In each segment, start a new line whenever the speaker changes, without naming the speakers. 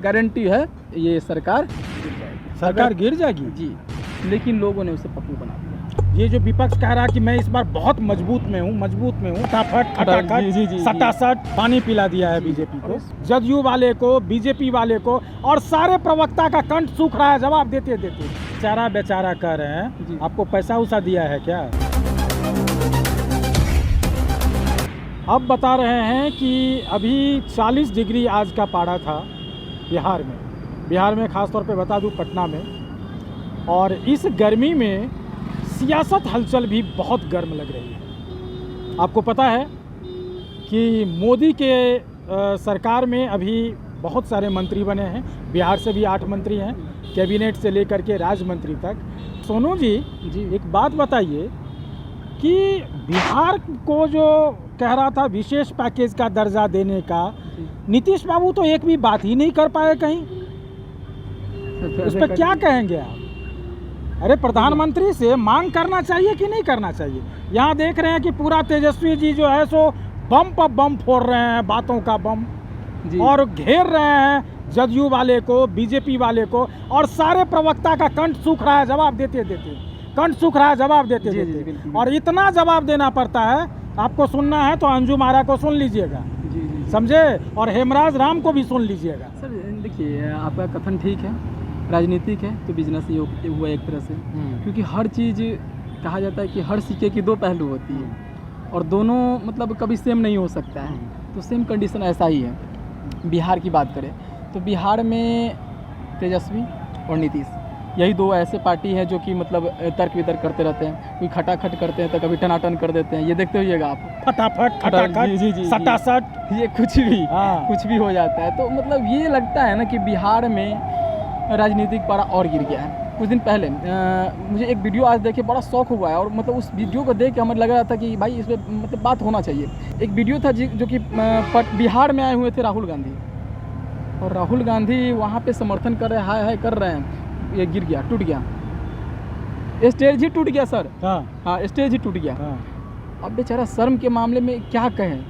Guarantee है ये सरकार
गिर जाएगी
जी, लेकिन लोगों ने उसे पप्पू बना दिया।
ये जो विपक्ष कह रहा है कि मैं इस बार बहुत मजबूत में हूँ, फटाफट खटाखट सटासट पानी पिला दिया है बीजेपी को, जदयू वाले को, बीजेपी वाले को, और सारे प्रवक्ता का कंठ सूख रहा है जवाब देते देते। बेचारा कह रहे हैं, आपको पैसा उसा दिया है क्या? अब बता रहे हैं कि अभी 40 डिग्री आज का पारा था बिहार में खास तौर पे बता दूं पटना में, और इस गर्मी में सियासत हलचल भी बहुत गर्म लग रही है। आपको पता है कि मोदी के सरकार में अभी बहुत सारे मंत्री बने हैं, बिहार से भी 8 मंत्री हैं, कैबिनेट से लेकर के राज्य मंत्री तक। सोनू जी एक बात बताइए कि बिहार को जो कह रहा था विशेष पैकेज का दर्जा देने का, नीतीश बाबू तो एक भी बात ही नहीं कर पाए कहीं, उस पर क्या कहेंगे आप? अरे प्रधानमंत्री से मांग करना चाहिए कि नहीं करना चाहिए? यहाँ देख रहे हैं कि पूरा तेजस्वी जी जो है सो बम पर बम फोड़ रहे हैं, बातों का बम, और घेर रहे हैं जदयू वाले को, बीजेपी वाले को, और सारे प्रवक्ता का कंठ सूख रहा है जवाब देते देते। और इतना जवाब देना पड़ता है, आपको सुनना है तो अंजुम आरा को सुन लीजिएगा, समझे, और हेमराज राम को भी सुन लीजिएगा।
सर देखिए, आपका कथन ठीक है, राजनीतिक है तो बिजनेस ही हुआ एक तरह से, क्योंकि हर चीज़ कहा जाता है कि हर सिक्के की 2 पहलू होती है, और दोनों मतलब कभी सेम नहीं हो सकता है। तो सेम कंडीशन ऐसा ही है। बिहार की बात करें तो बिहार में तेजस्वी और नीतीश, यही 2 ऐसे पार्टी हैं जो कि मतलब तर्क वितर्क करते रहते हैं, कोई खटाखट करते हैं तो कभी टनाटन कर देते हैं। ये देखते होइएगा आप,
फटाफट खटाखट सटासट,
ये कुछ भी हो जाता है। तो मतलब ये लगता है ना कि बिहार में राजनीतिक पारा और गिर गया है। कुछ दिन पहले मुझे एक वीडियो आज देखे बड़ा शौक हुआ है, और मतलब उस वीडियो को देख के हमें लग रहा था कि भाई इसमें मतलब बात होना चाहिए। एक वीडियो था जो कि बिहार में आए हुए थे राहुल गांधी, और राहुल गांधी वहाँ पे समर्थन कर रहे हैं, हाय कर रहे हैं, ये गिर गया, टूट गया, स्टेज ही टूट गया सर। हाँ स्टेज ही टूट गया। अब बेचारा शर्म के मामले में क्या कहें,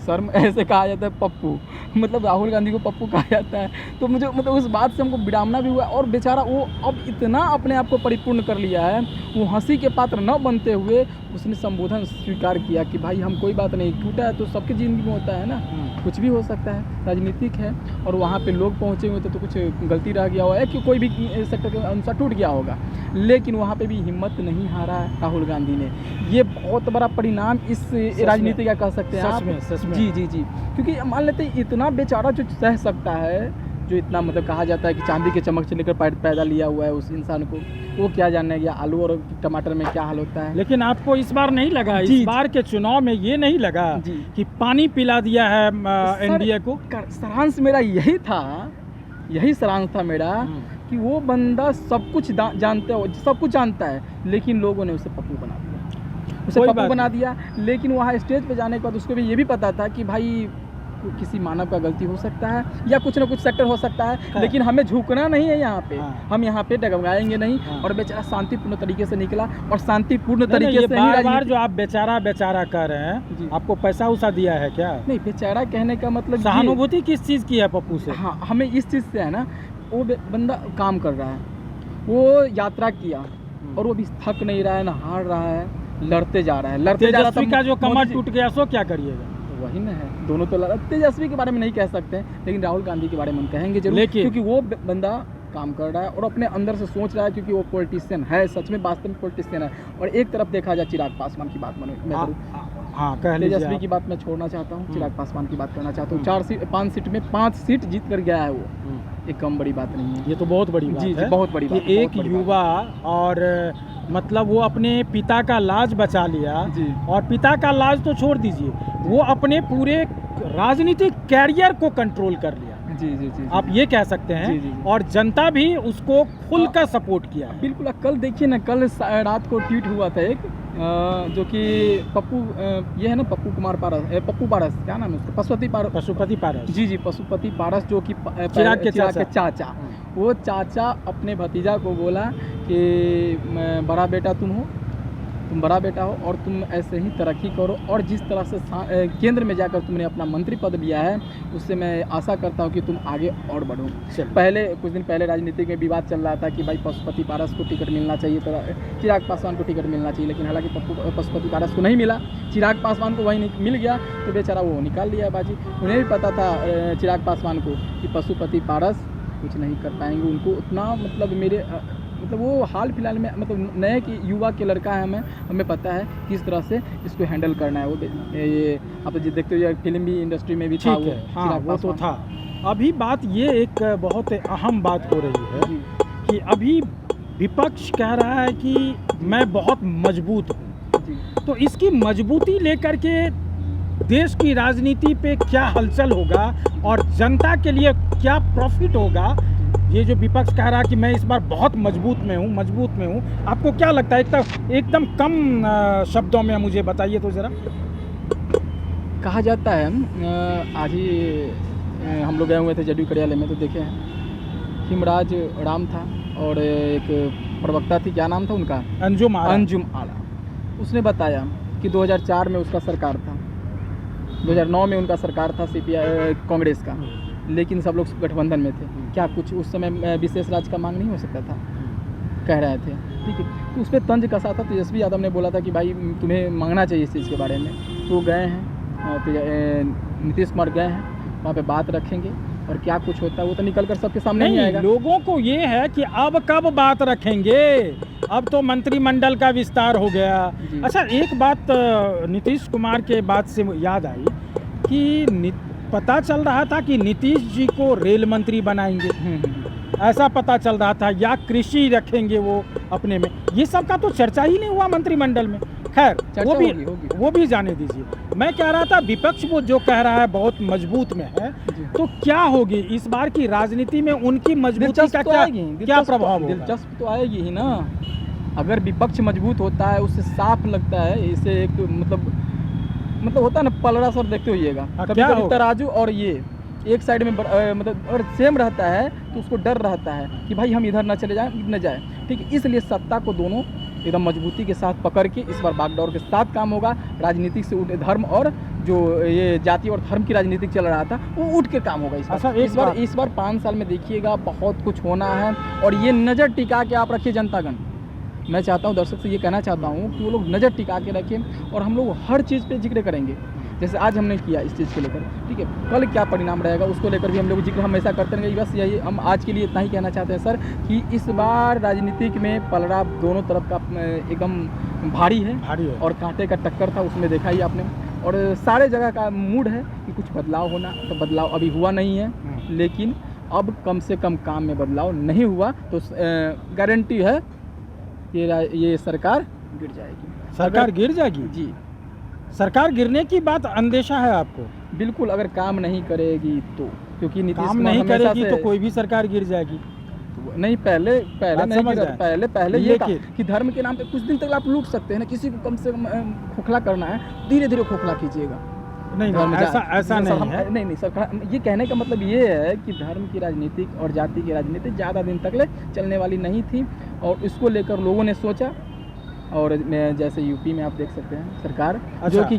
शर्म ऐसे कहा जाता है पप्पू, मतलब राहुल गांधी को पप्पू कहा जाता है। तो मुझे मतलब उस बात से हमको विडंबना भी हुआ, और बेचारा वो अब इतना अपने आप को परिपूर्ण कर लिया है, वो हंसी के पात्र न बनते हुए उसने संबोधन स्वीकार किया कि भाई हम कोई बात नहीं, टूटा है तो सबकी ज़िंदगी में होता है ना, कुछ भी हो सकता है, राजनीतिक है। और वहाँ पे लोग पहुँचे हुए थे तो कुछ गलती रह गया होगा कि कोई भी सेक्टर के अनुसार टूट गया होगा, लेकिन वहाँ पे भी हिम्मत नहीं हारा है राहुल गांधी ने। ये बहुत बड़ा परिणाम इस राजनीति का कह सकते हैं आप।
सच में।
जी, क्योंकि मान लेते हैं इतना बेचारा जो सह सकता है, जो इतना मतलब कहा जाता है कि चांदी के चमक से लेकर पैदा लिया हुआ है उस इंसान को, वो क्या जानने गया आलू और टमाटर में क्या हाल होता है।
लेकिन आपको इस बार नहीं लगा, इस बार के चुनाव में ये नहीं लगा कि पानी पिला दिया है एनडीए को?
सारांश मेरा यही सारांश था मेरा कि वो बंदा सब कुछ जानता है, लेकिन लोगों ने उसे पप्पू बना दिया। लेकिन वहाँ स्टेज पे जाने के बाद उसको भी ये भी पता था कि भाई किसी मानव का गलती हो सकता है या कुछ ना कुछ सेक्टर हो सकता है, लेकिन हमें झुकना नहीं है यहाँ पे। हम यहाँ पे डगमगाएंगे नहीं। और बेचारा शांतिपूर्ण तरीके से निकला, और शांतिपूर्ण तरीके से
बार जो आप बेचारा कह रहे हैं, आपको पैसा उसा दिया है क्या?
नहीं, बेचारा कहने का मतलब
सहानुभूति किस चीज़ की है पप्पू से?
हाँ, हमें इस चीज़ से है ना, वो बंदा काम कर रहा है, वो यात्रा किया और वो अभी थक नहीं रहा है, ना हार रहा है, लड़ते जा रहा है।
तेजस्वी का जो कमर टूट गया सो क्या करिएगा?
वही ना है, दोनों तो तेजस्वी के बारे में नहीं कह सकते हैं, लेकिन राहुल गांधी के बारे में हम कहेंगे जरूर, क्योंकि वो बंदा काम कर रहा है और अपने अंदर से सोच रहा है, क्योंकि वो पॉलिटिशियन है, सच में वास्तव में पॉलिटिशियन है। और एक तरफ देखा जाए चिराग पासवान की बात मैं करूँ, तेजस्वी की बात मैं छोड़ना चाहता हूँ, चिराग पासवान की बात करना चाहता हूँ। 5 सीट में 5 सीट जीत कर गया है वो, एक कम बड़ी बात नहीं है।
ये तो बहुत बड़ी बात है।
बहुत बड़ी बात।
एक युवा, और मतलब वो अपने पिता का लाज बचा लिया, और पिता का लाज तो छोड़ दीजिए, वो अपने पूरे राजनीतिक कैरियर को कंट्रोल कर लिया।
जी,
आप ये कह सकते हैं। और जनता भी उसको खुलकर सपोर्ट किया।
बिल्कुल। कल देखिए ना, कल रात को ट्वीट हुआ था एक, जो कि पप्पू, ये है ना पप्पू पारस, क्या नाम है उसका, पशुपति पारस। जी, पशुपति पारस, जो कि चिराग के चाचा। वो चाचा अपने भतीजा को बोला कि बड़ा बेटा तुम हो, तुम बड़ा बेटा हो और तुम ऐसे ही तरक्की करो, और जिस तरह से केंद्र में जाकर तुमने अपना मंत्री पद लिया है उससे मैं आशा करता हूँ कि तुम आगे और बढ़ो। पहले कुछ दिन पहले राजनीति में विवाद चल रहा था कि भाई पशुपति पारस को टिकट मिलना चाहिए, तो चिराग पासवान को टिकट मिलना चाहिए, लेकिन हालांकि पशुपति पारस को नहीं मिला, चिराग पासवान को वही मिल गया, तो बेचारा वो निकाल लिया बाजी। उन्हें भी पता था चिराग पासवान को कि पशुपति पारस कुछ नहीं कर पाएंगे, उनको उतना मतलब वो हाल फिलहाल में मतलब नए की युवा के लड़का है, हमें पता है किस तरह से इसको हैंडल करना है। वो ये आप तो देखते हो फिल्म भी इंडस्ट्री में भी था वो,
हाँ, वो तो था। अभी बात ये एक बहुत अहम बात हो रही है कि अभी विपक्ष कह रहा है कि मैं बहुत मजबूत हूँ, तो इसकी मजबूती लेकर के देश की राजनीति पे क्या हलचल होगा और जनता के लिए क्या प्रॉफिट होगा, ये जो विपक्ष कह रहा है कि मैं इस बार बहुत मजबूत में हूँ, आपको क्या लगता है? एकदम कम शब्दों में मुझे बताइए तो ज़रा।
कहा जाता है आज ही हम लोग गए हुए थे जदयू कार्यालय में, तो देखे हैं हिमराज राम था और एक प्रवक्ता थी, क्या नाम था उनका, अंजुम आला। उसने बताया कि 2004 में उसका सरकार था, 2009 में उनका सरकार था CPI कांग्रेस का, लेकिन सब लोग गठबंधन में थे। क्या कुछ उस समय विशेष राज्य का मांग नहीं हो सकता था, कह रहे थे, ठीक है। तो उस पर तंज कसा था। तेजस्वी यादव ने बोला था कि भाई तुम्हें मांगना चाहिए इस चीज़ के बारे में। तो गए हैं, नीतीश कुमार गए हैं, वहाँ पे बात रखेंगे और क्या कुछ होता है वो तो निकल कर सबके सामने नहीं आएगा।
लोगों को ये है कि अब कब बात रखेंगे, अब तो मंत्रिमंडल का विस्तार हो गया। अच्छा, एक बात नीतीश कुमार के बात से याद आई कि पता चल रहा था कि नीतीश जी को रेल मंत्री बनाएंगे, ऐसा पता चल रहा था, या कृषि रखेंगे वो अपने में। ये सब का तो चर्चा ही नहीं हुआ मंत्रिमंडल में। खैर वो भी जाने दीजिए। मैं कह रहा था विपक्ष वो जो कह रहा है बहुत मजबूत में है, तो क्या होगी इस बार की राजनीति में उनकी मजबूती का क्या प्रभाव होगा?
दिलचस्प तो आएगी ही ना। अगर विपक्ष मजबूत होता है उससे साफ लगता है, इसे एक मतलब होता है ना पलड़ा सर, देखते होइएगा कभी तराजू और ये एक साइड में मतलब अगर सेम रहता है तो उसको डर रहता है कि भाई हम इधर ना चले जाएं, न जाए, ठीक है। इसलिए सत्ता को दोनों एकदम मजबूती के साथ पकड़ के इस बार बागडोर के साथ काम होगा। राजनीतिक से उठ धर्म और जो ये जाति और धर्म की राजनीति चल रहा था वो उठ के काम होगा इस बार 5 साल में देखिएगा बहुत कुछ होना है। और ये नज़र टिका के आप रखिए जनतागण, मैं चाहता हूँ दर्शक से ये कहना चाहता हूँ कि वो लोग नज़र टिका के रखें और हम लोग हर चीज़ पे जिक्र करेंगे, जैसे आज हमने किया इस चीज़ को लेकर, ठीक है। कल क्या परिणाम रहेगा उसको लेकर भी हम लोग जिक्र हमेशा करते रहेंगे। बस यही हम आज के लिए इतना ही कहना चाहते हैं सर कि इस बार राजनीतिक में पलड़ा दोनों तरफ का एकदम भारी है और कांटे का टक्कर था, उसमें देखा ही आपने। और सारे जगह का मूड है कि कुछ बदलाव होना, तो बदलाव अभी हुआ नहीं है, लेकिन अब कम से कम काम में बदलाव नहीं हुआ तो गारंटी है ये सरकार गिर जाएगी।
सरकार गिर जाएगी
जी।
सरकार गिरने की बात अंदेशा है आपको?
बिल्कुल, अगर काम नहीं करेगी तो, क्योंकि नीतीश
काम नहीं करेगी तो कोई भी सरकार गिर जाएगी।
नहीं, पहले ये था कि धर्म के नाम पे कुछ दिन तक आप लूट सकते हैं ना, किसी को कम से कम खोखला करना है, धीरे धीरे खोखला कीजिएगा।
नहीं, ऐसा नहीं है।
नहीं सरकार, ये कहने का मतलब ये है कि धर्म की राजनीति और जाति की राजनीति ज़्यादा दिन तक चलने वाली नहीं थी और इसको लेकर लोगों ने सोचा। और जैसे यूपी में आप देख सकते हैं सरकार जो कि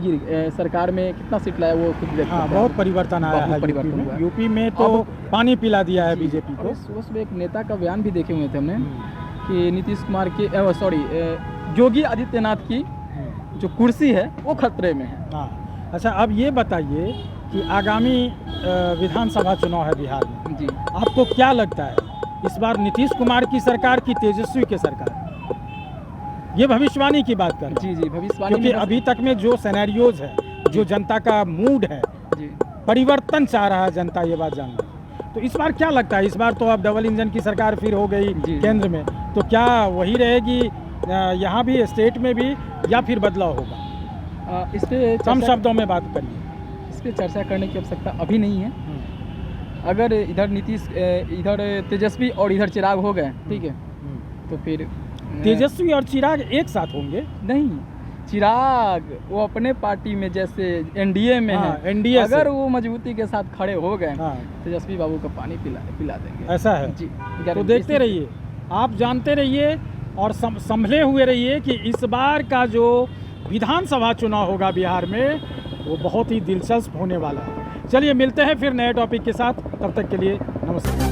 सरकार में कितना सीट लाया वो खुद देखते हैं।
बहुत परिवर्तन आया है यूपी में तो पानी पिला दिया है बीजेपी को।
उसमें एक नेता का बयान भी देखे हुए थे हमने कि नीतीश कुमार की योगी आदित्यनाथ की जो कुर्सी है वो खतरे में है।
अच्छा, अब ये बताइए कि आगामी विधानसभा चुनाव है बिहार में
जी,
आपको क्या लगता है इस बार नीतीश कुमार की सरकार की तेजस्वी की सरकार? ये भविष्यवाणी की बात कर
जी भविष्यवाणी,
क्योंकि अभी तक में जो सिनेरियोज है, जो जनता का मूड है, परिवर्तन चाह रहा है जनता, ये बात जानना। तो इस बार क्या लगता है, इस बार तो अब डबल इंजन की सरकार फिर हो गई केंद्र में, तो क्या वही रहेगी यहाँ भी, स्टेट में भी, या फिर बदलाव होगा?
इस पे
कम शब्दों में बात करिए।
इस पर चर्चा करने की आवश्यकता अभी नहीं है। अगर इधर नीतीश, इधर तेजस्वी और इधर चिराग हो गए, ठीक है, तो फिर
तेजस्वी और चिराग एक साथ होंगे?
नहीं, चिराग वो अपने पार्टी में जैसे एनडीए में है,
एनडीए
अगर वो मजबूती के साथ खड़े हो गए तेजस्वी बाबू का पानी पिला देंगे।
ऐसा है
जी।
तो देखते रहिए, आप जानते रहिए और संभले हुए रहिए कि इस बार का जो विधानसभा चुनाव होगा बिहार में वो बहुत ही दिलचस्प होने वाला है। चलिए मिलते हैं फिर नए टॉपिक के साथ, तब तक के लिए नमस्कार।